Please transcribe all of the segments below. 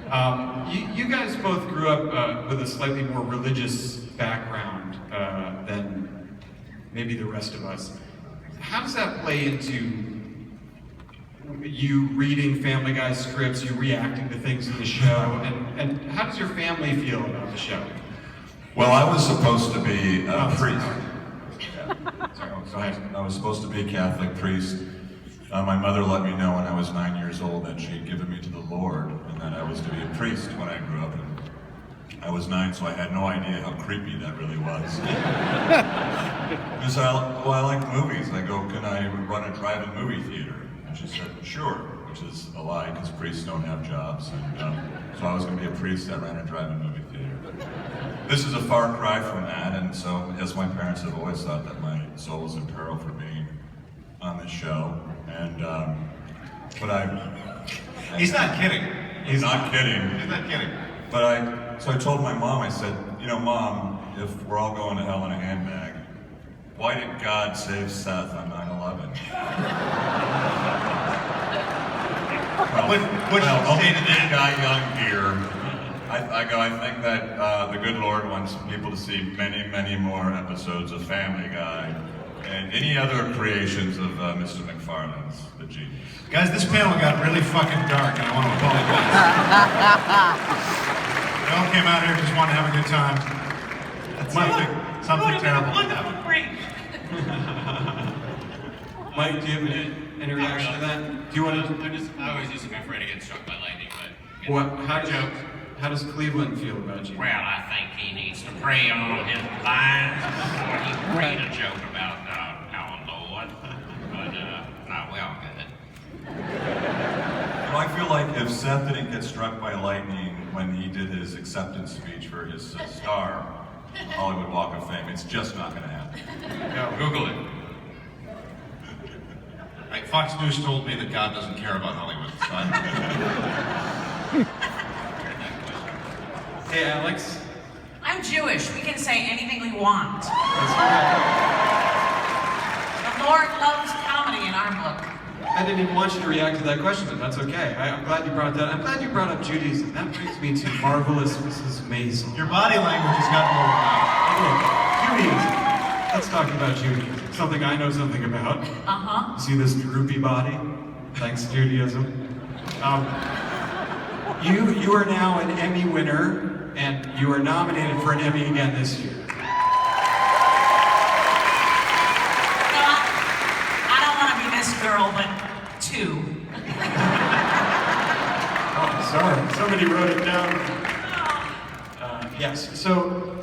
You guys both grew up with a slightly more religious background than maybe the rest of us. How does that play into you reading Family Guy scripts, you reacting to things in the show, and how does your family feel about the show? Well, I was supposed to be a priest. Sorry, go ahead. I was supposed to be a Catholic priest. My mother let me know when I was 9 years old that she had given me to the Lord and that I was to be a priest when I grew up. And I was 9, so I had no idea how creepy that really was. Because I like movies. I go, can I run a drive-in movie theater? And she said, sure, which is a lie because priests don't have jobs. And so I was going to be a priest that ran a drive-in movie theater. This is a far cry from that, and so, as my parents have always thought that my soul was in peril for being on this show, and, He's not kidding. He's not kidding. He's not kidding. So I told my mom, I said, you know, Mom, if we're all going to hell in a handbag, why did God save Seth on 9/11? Only the big guy young here. I think that the good Lord wants people to see many, many more episodes of Family Guy and any other creations of Mr. McFarlane's The Genius. Guys, this panel got really fucking dark, and I want to apologize. We all came out here just wanted to have a good time. Something terrible. Mike, do you have any reaction to that? Do you want to? I always used to be afraid of getting struck by lightning, but What? How does Cleveland feel about you? well, I think he needs to pray on his lines before he made a joke about our Lord. But we all get it. Well, I feel like if Seth didn't get struck by lightning when he did his acceptance speech for his star, Hollywood Walk of Fame, it's just not going to happen. No, Google it. Like Fox News told me that God doesn't care about Hollywood. So Hey, Alex. I'm Jewish. We can say anything we want. The Lord loves comedy in our book. I didn't even want you to react to that question, but that's okay. I'm glad you brought that. I'm glad you brought up Judaism. That brings me to marvelous Mrs. Maisel. your body language has gotten more Judaism. Let's talk about Judaism. Something I know something about. Uh-huh. See this droopy body? Thanks, Judaism. You are now an Emmy winner, and you are nominated for an Emmy again this year. I don't want to be this girl, but two. Oh, sorry. Somebody wrote it down. Yes. So,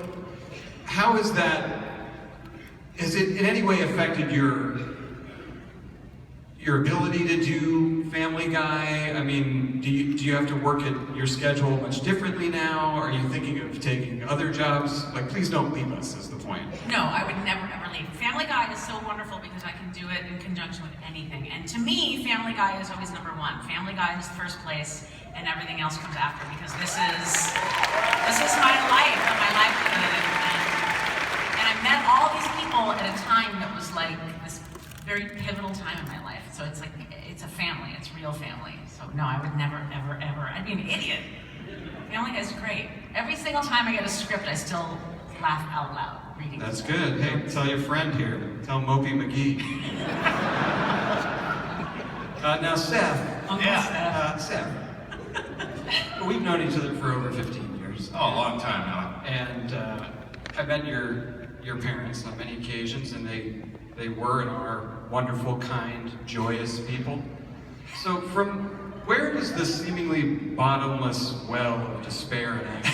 how is that? Has it in any way affected your ability to do Family Guy? I mean, do you have to work at your schedule much differently now? Are you thinking of taking other jobs? Like, please don't leave us, is the point. No, I would never ever leave. Family Guy is so wonderful because I can do it in conjunction with anything. And to me, Family Guy is always number one. Family Guy is the first place, and everything else comes after because this is my life and my livelihood. And I met all these people at a time that was like this very pivotal time in my life. So it's like, it's a family, it's real family. So no, I would never, ever, ever, I'd be an idiot. Family Guy's great. Every single time I get a script, I still laugh out loud reading it. That's good. Hey, tell your friend here. Tell Moby McGee. Now, Seth. Uncle Seth. Seth. We've known each other for over 15 years. Oh, a long time now. And I met your parents on many occasions, and they were and are wonderful, kind, joyous people. So from where does this seemingly bottomless well of despair and anger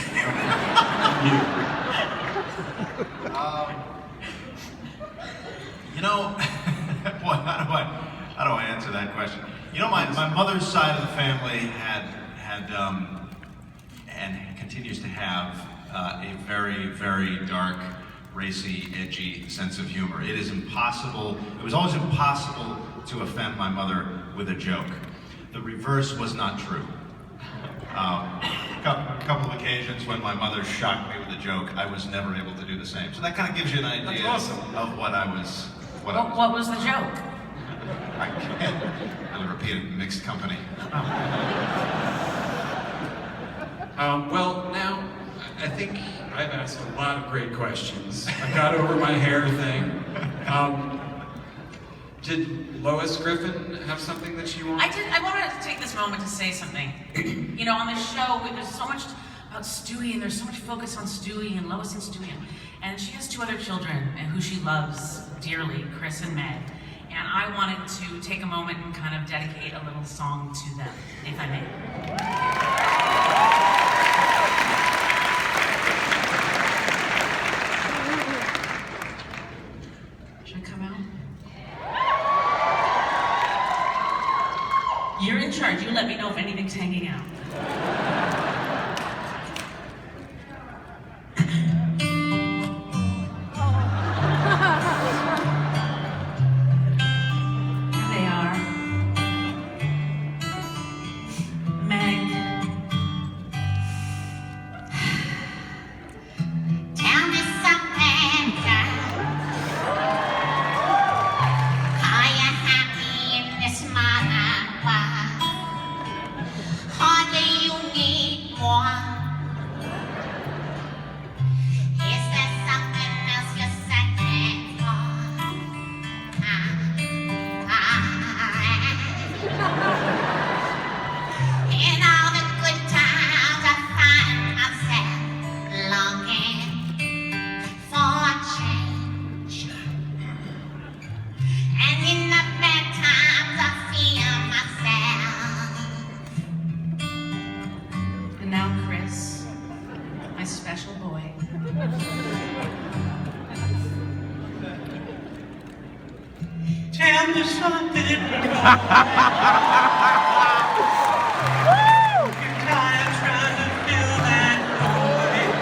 come You know, boy, how do I answer that question? You know, my mother's side of the family had and continues to have a very, very dark, racy, edgy sense of humor. It was always impossible to offend my mother with a joke. The reverse was not true. A couple of occasions when my mother shocked me with a joke, I was never able to do the same. So that kind of gives you an idea of what I was. What was the joke? I can't really repeat it in mixed company. Well, now, I think I've asked a lot of great questions. I got over my hair thing. Did Lois Griffin have something that she wanted? I did. I wanted to take this moment to say something. You know, on the show, there's so much about Stewie, and there's so much focus on Stewie and Lois and Stewie. And she has 2 other children and who she loves dearly, Chris and Meg. And I wanted to take a moment and kind of dedicate a little song to them, if I may. Should I come out? You're in charge. You let me know if anything's hanging out. Here they are. Meg. Tell me something, girl. Are you happy in this modern world? Or do you need more? Is there something else you're searching for? In all the good times, I find myself longing for a change. And in the bad times, I feel myself. And now Chris, my special boy. Tell me something. You're tired trying to fill that void.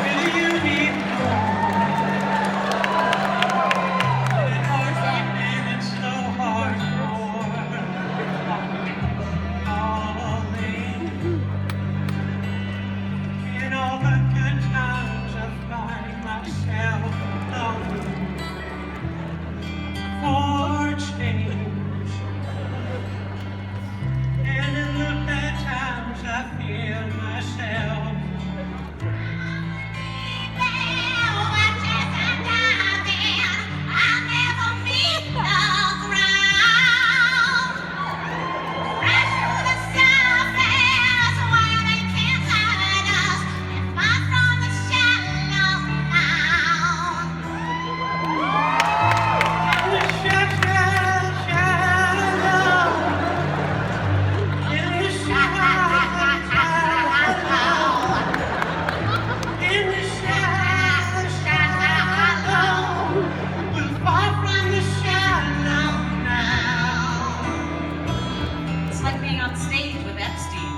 Really you need more. It's hard keeping it so hardcore. Falling. In all the good times I find myself longing for change. And in the bad times I feel myself. I'll never meet the ground. Right through the surface where they can't hurt us, and far from the shallow now. In the shallow, in the shallow, we're far from the shallow now. It's like being on stage with Epstein.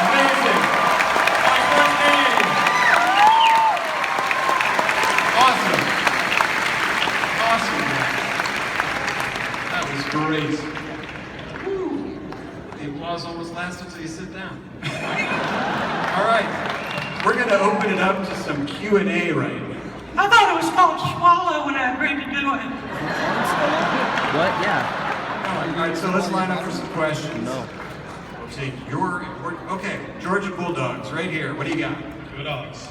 Amazing! My first name! Awesome! Awesome, man. That was great. Woo. The applause almost lasted till you sit down. All right, we're gonna open it up to some Q&A right now. I thought it was called Swallow when I agreed to do it. What? Yeah. All right, so let's line up for some questions. No. We'll take okay, Georgia Bulldogs, right here. What do you got? Go Dogs.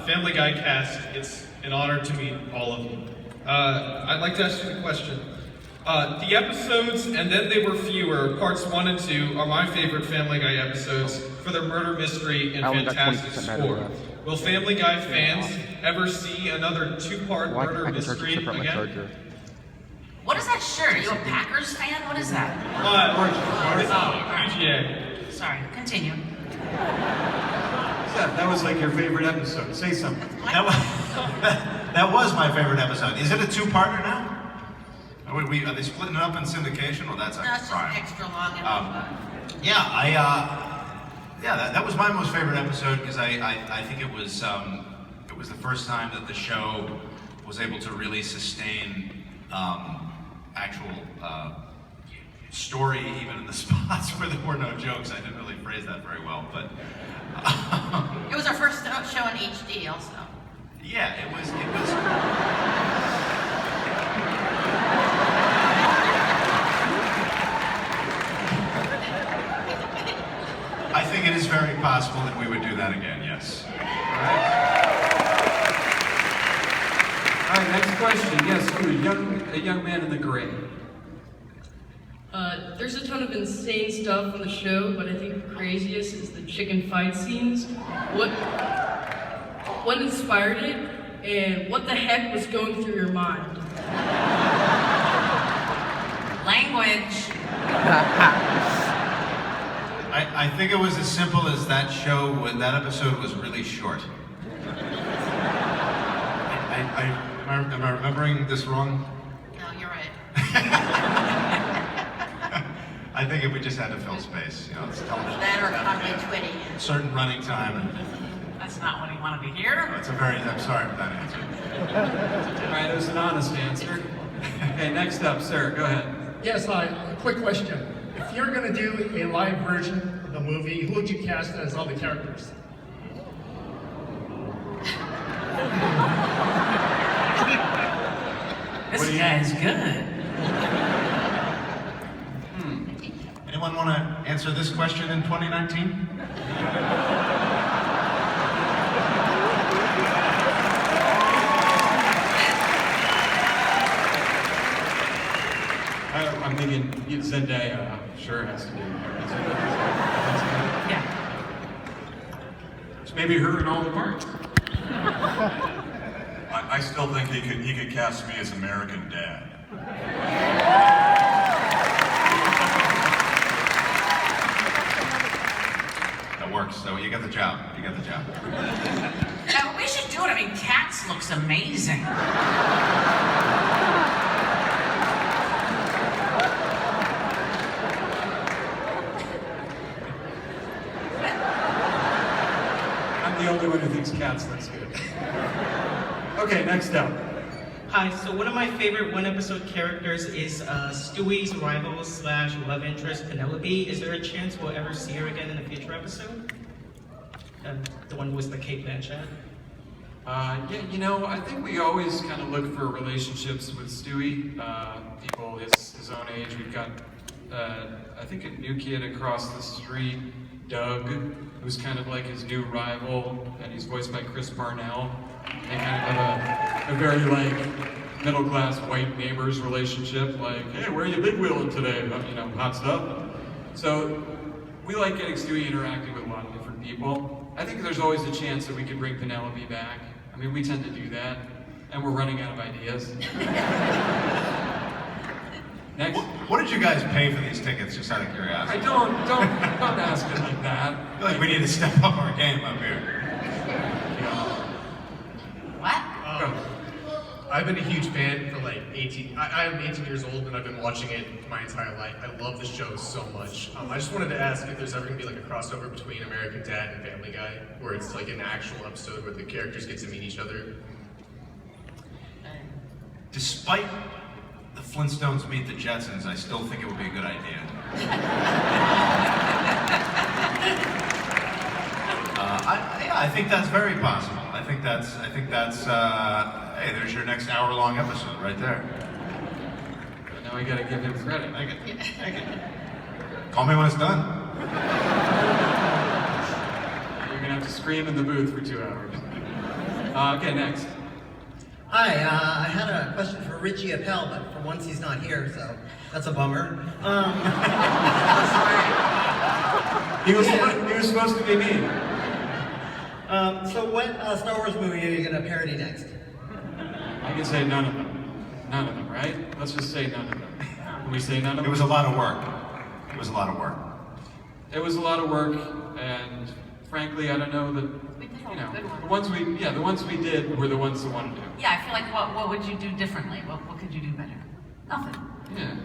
Family Guy cast, it's an honor to meet all of you. I'd like to ask you a question. The episodes, and then they were fewer, parts 1 and 2, are my favorite Family Guy episodes for their murder mystery and I only got fantastic 20% battery score. left. Will Family Guy fans ever see another 2-part Well, murder I can charge mystery it separate my again? charger. What is that shirt? Are you a Packers fan? What is that? PGA. Sorry, continue. Seth, that was like your favorite episode. Say something. That was my favorite episode. Is it a two-parter now? Are they splitting it up in syndication? Well, that's No, it's just fine. extra long and That was my most favorite episode because I think it was the first time that the show was able to really sustain actual story even in the spots where there were no jokes. I didn't really phrase that very well, but It was our first show in HD also. yeah, it was. I think it is very possible that we would do that again, yes. All right, next question. Yes, who? A young man in the gray. There's a ton of insane stuff on the show, but I think the craziest is the chicken fight scenes. What inspired it, and what the heck was going through your mind? Language. I think it was as simple as that that episode was really short. Am I remembering this wrong? No, you're right. I think if we just had to fill space, it's television. That or Conway Twitty. Certain running time. That's not what he wanted to hear. I'm sorry for that answer. All right, it was an honest answer. Okay, next up, sir. Go ahead. Yes, a quick question. If you're going to do a live version of the movie, who would you cast as all the characters? This guy's good. Anyone want to answer this question in 2019? I'm thinking Zendaya. Sure has to be. Yeah. So maybe her in all the parts. I still think he could cast me as American Dad. That works. So you got the job. Yeah, we should do it. I mean, Cats looks amazing. I'm the only one who thinks Cats looks good. Okay, next up. Hi, so one of my favorite one-episode characters is Stewie's rival / love interest, Penelope. Is there a chance we'll ever see her again in a future episode? The one with the Kate Blanchett? Yeah, I think we always kind of look for relationships with Stewie. People his own age. We've got, I think, a new kid across the street, Doug, who's kind of like his new rival, and he's voiced by Chris Parnell. They kind of have a very like middle-class white neighbors relationship. Like, hey, where are you big wheeling today? Hot stuff. So we like getting Stewie interacting with a lot of different people. I think there's always a chance that we could bring Penelope back. I mean, we tend to do that, and we're running out of ideas. Next. What did you guys pay for these tickets, just out of curiosity? Don't ask it like that. I feel like we need to step up our game up here. What? I've been a huge fan for like 18. I'm 18 years old and I've been watching it my entire life. I love the show so much. I just wanted to ask if there's ever gonna be like a crossover between American Dad and Family Guy, where it's like an actual episode where the characters get to meet each other. Despite the Flintstones meet the Jetsons, I still think it would be a good idea. I think that's very possible. I think that's. Hey, there's your next hour-long episode right there. Now I gotta give him credit. Thank you. Call me when it's done. You're gonna have to scream in the booth for 2 hours. Okay, next. Hi, I had a question for Richie Appel, but for once he's not here, so that's a bummer. He was supposed to be me. So what Star Wars movie are you going to parody next? I can say none of them. None of them, right? Let's just say none of them. Can we say none of them? It was a lot of work. It was a lot of work. It was a lot of work, and frankly, I don't know that, you know, the ones we did were the ones that wanted to do. Yeah, I feel like what would you do differently? What could you do better? Nothing. Yeah.